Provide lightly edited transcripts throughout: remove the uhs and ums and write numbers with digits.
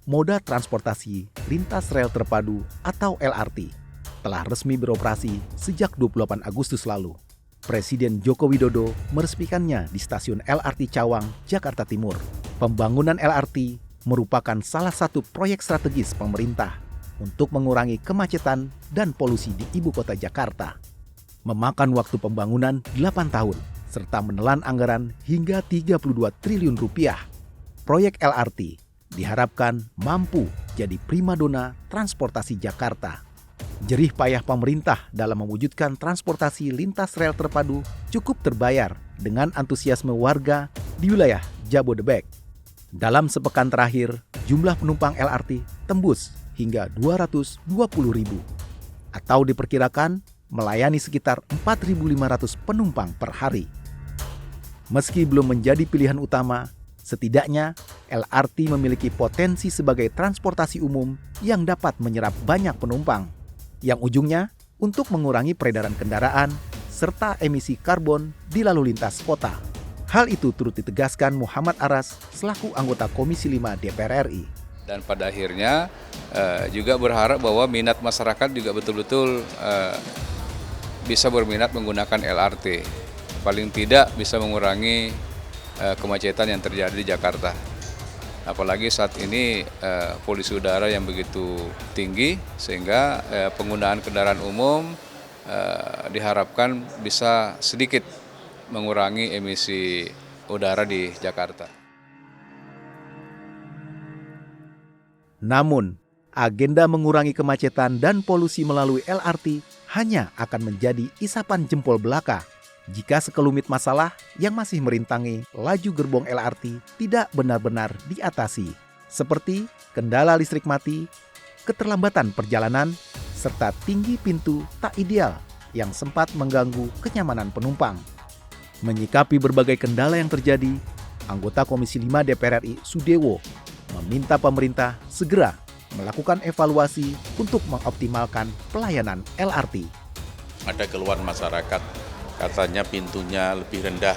Moda Transportasi Lintas Rel Terpadu atau LRT telah resmi beroperasi sejak 28 Agustus lalu. Presiden Joko Widodo meresmikannya di stasiun LRT Cawang, Jakarta Timur. Pembangunan LRT merupakan salah satu proyek strategis pemerintah untuk mengurangi kemacetan dan polusi di ibu kota Jakarta. Memakan waktu pembangunan 8 tahun, serta menelan anggaran hingga 32 triliun rupiah. Proyek LRT diharapkan mampu jadi primadona transportasi Jakarta. Jerih payah pemerintah dalam mewujudkan transportasi lintas rel terpadu cukup terbayar dengan antusiasme warga di wilayah Jabodebek. Dalam sepekan terakhir, jumlah penumpang LRT tembus hingga 220.000 atau diperkirakan melayani sekitar 4.500 penumpang per hari. Meski belum menjadi pilihan utama, setidaknya LRT memiliki potensi sebagai transportasi umum yang dapat menyerap banyak penumpang, yang ujungnya untuk mengurangi peredaran kendaraan serta emisi karbon di lalu lintas kota. Hal itu turut ditegaskan Muhammad Aras selaku anggota Komisi 5 DPR RI. Dan pada akhirnya juga berharap bahwa minat masyarakat juga betul-betul bisa berminat menggunakan LRT. Paling tidak bisa mengurangi kemacetan yang terjadi di Jakarta. Apalagi saat ini polusi udara yang begitu tinggi sehingga penggunaan kendaraan umum diharapkan bisa sedikit mengurangi emisi udara di Jakarta. Namun, agenda mengurangi kemacetan dan polusi melalui LRT hanya akan menjadi isapan jempol belaka jika sekelumit masalah yang masih merintangi laju gerbong LRT tidak benar-benar diatasi, seperti kendala listrik mati, keterlambatan perjalanan, serta tinggi pintu tak ideal yang sempat mengganggu kenyamanan penumpang. Menyikapi berbagai kendala yang terjadi, anggota Komisi 5 DPR RI Sudewo meminta pemerintah segera melakukan evaluasi untuk mengoptimalkan pelayanan LRT. Ada keluhan masyarakat, katanya pintunya lebih rendah,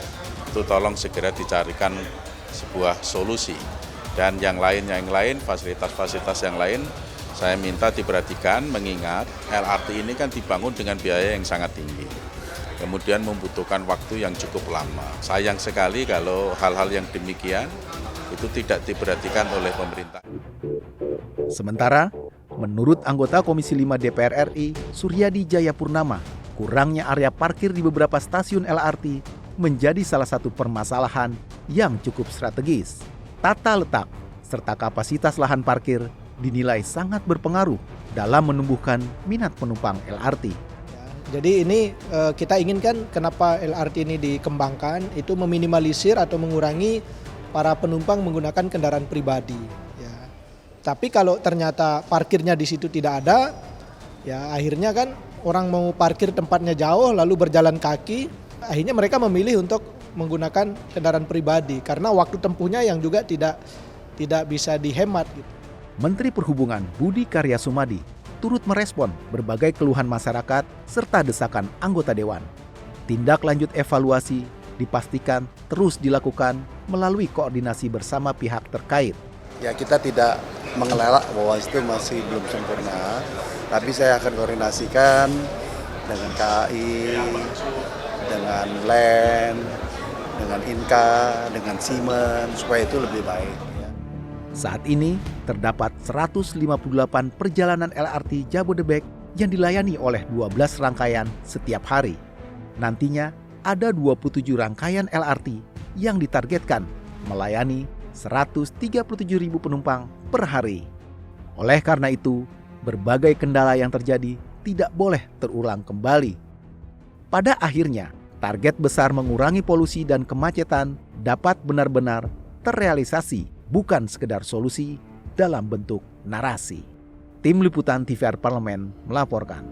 itu tolong segera dicarikan sebuah solusi. Dan yang lain, fasilitas-fasilitas yang lain, saya minta diperhatikan mengingat LRT ini kan dibangun dengan biaya yang sangat tinggi. Kemudian membutuhkan waktu yang cukup lama. Sayang sekali kalau hal-hal yang demikian itu tidak diperhatikan oleh pemerintah. Sementara, menurut anggota Komisi 5 DPR RI, Suryadi Jayapurnama, kurangnya area parkir di beberapa stasiun LRT menjadi salah satu permasalahan yang cukup strategis. Tata letak serta kapasitas lahan parkir dinilai sangat berpengaruh dalam menumbuhkan minat penumpang LRT. Jadi ini kita inginkan kenapa LRT ini dikembangkan, itu meminimalisir atau mengurangi para penumpang menggunakan kendaraan pribadi. Ya. Tapi kalau ternyata parkirnya di situ tidak ada, ya akhirnya kan orang mau parkir tempatnya jauh lalu berjalan kaki, akhirnya mereka memilih untuk menggunakan kendaraan pribadi karena waktu tempuhnya yang juga tidak bisa dihemat gitu. Menteri Perhubungan Budi Karya Sumadi turut merespon berbagai keluhan masyarakat serta desakan anggota dewan. Tindak lanjut evaluasi dipastikan terus dilakukan melalui koordinasi bersama pihak terkait. Ya, kita tidak mengelak bahwa itu masih belum sempurna, tapi saya akan koordinasikan dengan KAI, dengan LEN, dengan INKA, dengan Siemens, supaya itu lebih baik. Saat ini terdapat 158 perjalanan LRT Jabodebek yang dilayani oleh 12 rangkaian setiap hari. Nantinya ada 27 rangkaian LRT yang ditargetkan melayani 137.000 penumpang per hari. Oleh karena itu, berbagai kendala yang terjadi tidak boleh terulang kembali. Pada akhirnya, target besar mengurangi polusi dan kemacetan dapat benar-benar terrealisasi, bukan sekedar solusi dalam bentuk narasi. Tim Liputan TVR Parlemen melaporkan.